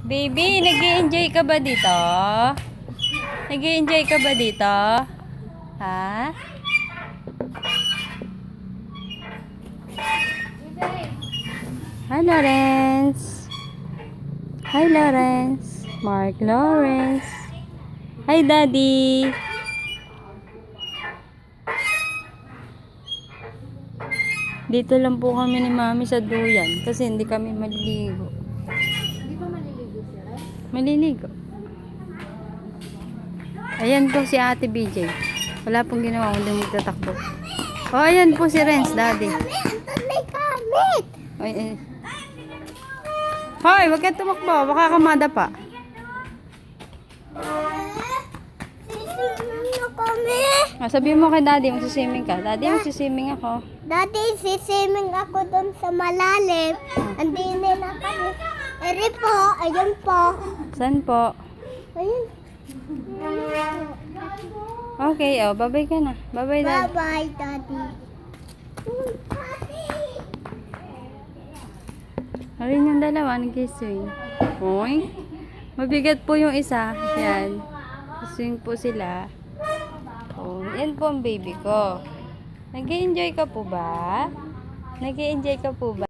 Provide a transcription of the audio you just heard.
Baby, nag-i-enjoy ka ba dito? Nag-i-enjoy ka ba dito? Ha? Hi, Lawrence. Hi, Lawrence. Mark Lawrence. Hi, Daddy. Dito lang po kami ni Mami sa duyan kasi hindi kami maliligo. Hindi ba maliligo sila? Maliligo. Ayan po si Ate BJ. Wala pong ginawa kundi magtatakbo. Oh, ayan po si Renz, Daddy. Anton may kamit! Ay, ay. Hoy, wag ka tumakbo. Baka kamada pa. Sisimin na kami! Sabihin mo kay Daddy, magsiswimming ka. Daddy, magsiswimming ako. Dati sisimin ako doon sa malalim. Andini na kami. Eri po, ayun po. Saan po? Ayun. Okay, oh, bye-bye ka na. Bye-bye, Daddy. Bye-bye, Daddy. Harin yung dalawa, nag-swing. Oink. Mabigat po yung isa. Yan. Swing po sila. Oh, yan po ang baby ko. Nag-i-enjoy ka po ba? Nag-i-enjoy ka po ba?